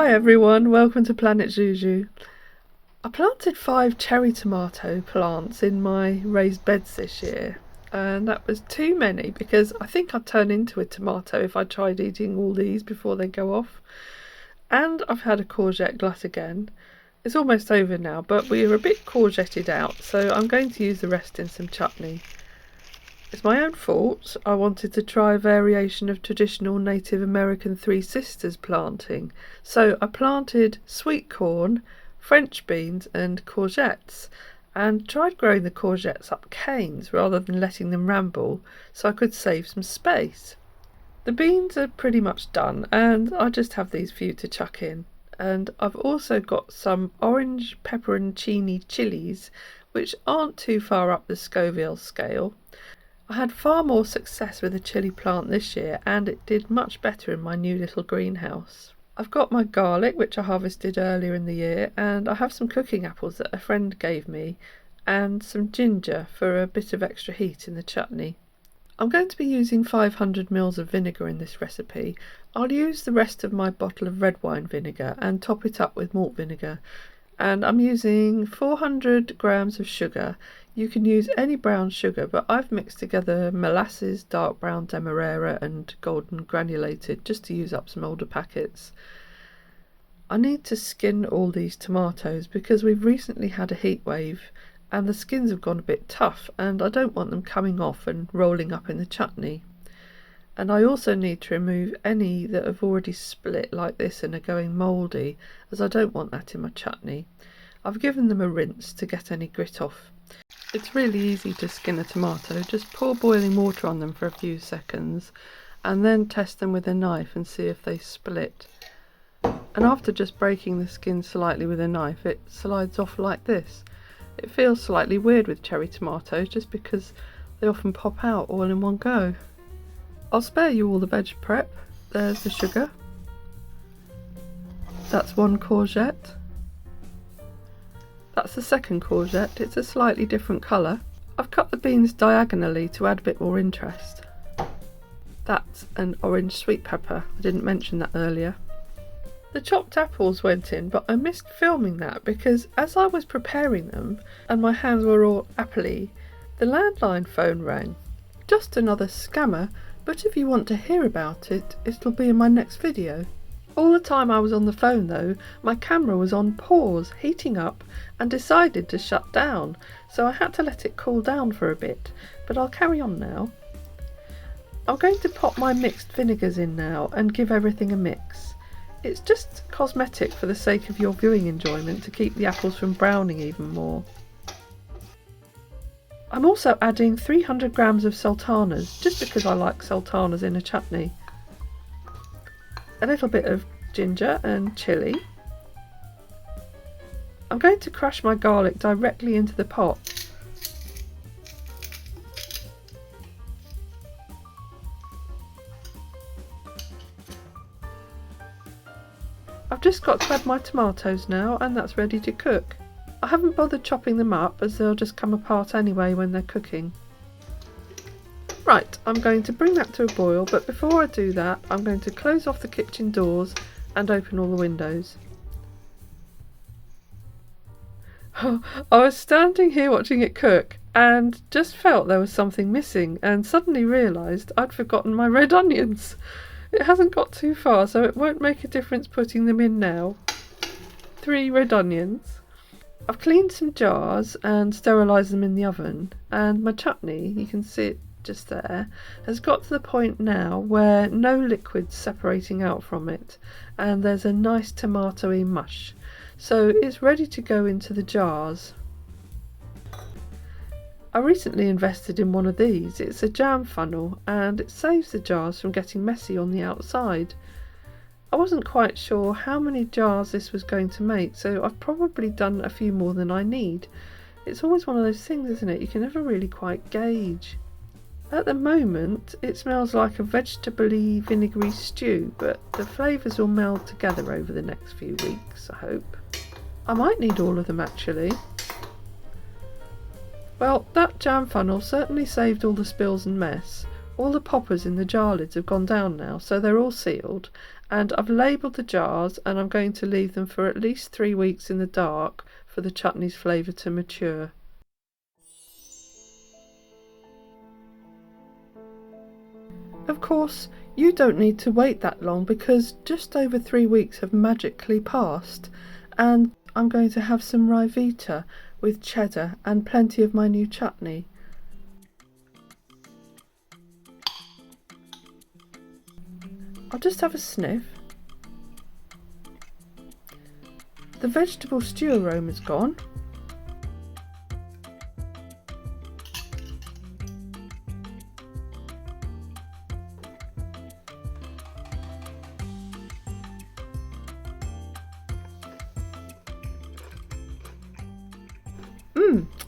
Hi everyone, welcome to Planet Juju. I planted 5 cherry tomato plants in my raised beds this year, and that was too many because I think I'd turn into a tomato if I tried eating all these before they go off. And I've had a courgette glut again. It's almost over now, but we are a bit courgetted out, so I'm going to use the rest in some chutney. It's my own fault. I wanted to try a variation of traditional Native American Three Sisters planting. So I planted sweet corn, French beans and courgettes, and tried growing the courgettes up canes rather than letting them ramble so I could save some space. The beans are pretty much done and I just have these few to chuck in. And I've also got some orange pepperoncini chillies, which aren't too far up the Scoville scale. I had far more success with a chilli plant this year, and it did much better in my new little greenhouse. I've got my garlic, which I harvested earlier in the year, and I have some cooking apples that a friend gave me, and some ginger for a bit of extra heat in the chutney. I'm going to be using 500 ml of vinegar in this recipe. I'll use the rest of my bottle of red wine vinegar and top it up with malt vinegar. And I'm using 400 grams of sugar. You can use any brown sugar, but I've mixed together molasses, dark brown Demerara and golden granulated just to use up some older packets. I need to skin all these tomatoes because we've recently had a heat wave and the skins have gone a bit tough and I don't want them coming off and rolling up in the chutney. And I also need to remove any that have already split like this and are going mouldy, as I don't want that in my chutney. I've given them a rinse to get any grit off. It's really easy to skin a tomato. Just pour boiling water on them for a few seconds and then test them with a knife and see if they split. And after just breaking the skin slightly with a knife, it slides off like this. It feels slightly weird with cherry tomatoes just because they often pop out all in one go. I'll spare you all the veg prep. There's the sugar. That's one courgette. That's the second courgette. It's a slightly different colour. I've cut the beans diagonally to add a bit more interest. That's an orange sweet pepper. I didn't mention that earlier. The chopped apples went in, but I missed filming that because as I was preparing them and my hands were all appley, the landline phone rang. Just another scammer. But if you want to hear about it, it'll be in my next video. All the time I was on the phone though, my camera was on pause, heating up, and decided to shut down, so I had to let it cool down for a bit, but I'll carry on now. I'm going to pop my mixed vinegars in now and give everything a mix. It's just cosmetic for the sake of your viewing enjoyment to keep the apples from browning even more. I'm also adding 300 grams of sultanas, just because I like sultanas in a chutney. A little bit of ginger and chilli. I'm going to crush my garlic directly into the pot. I've just got to add my tomatoes now and that's ready to cook. I haven't bothered chopping them up as they'll just come apart anyway when they're cooking. Right, I'm going to bring that to a boil, but before I do that I'm going to close off the kitchen doors and open all the windows. I was standing here watching it cook and just felt there was something missing and suddenly realised I'd forgotten my red onions. It hasn't got too far, so it won't make a difference putting them in now. 3 red onions. I've cleaned some jars and sterilised them in the oven, and my chutney, you can see it just there, has got to the point now where no liquid's separating out from it and there's a nice tomatoey mush, so it's ready to go into the jars. I recently invested in one of these. It's a jam funnel and it saves the jars from getting messy on the outside. I wasn't quite sure how many jars this was going to make, so I've probably done a few more than I need. It's always one of those things, isn't it? You can never really quite gauge. At the moment it smells like a vegetable-y vinegary stew, but the flavours will meld together over the next few weeks, I hope. I might need all of them actually. Well, that jam funnel certainly saved all the spills and mess. All the poppers in the jar lids have gone down now, so they're all sealed, and I've labelled the jars, and I'm going to leave them for at least 3 weeks in the dark for the chutney's flavour to mature. Of course, you don't need to wait that long because just over 3 weeks have magically passed, and I'm going to have some rye vita with cheddar and plenty of my new chutney. I'll just have a sniff. The vegetable stew aroma's gone.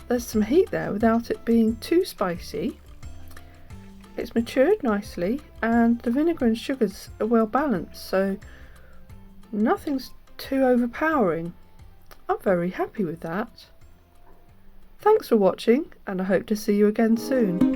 There's some heat there without it being too spicy. It's matured nicely and the vinegar and sugars are well balanced, so nothing's too overpowering. I'm very happy with that. Thanks for watching, and I hope to see you again soon.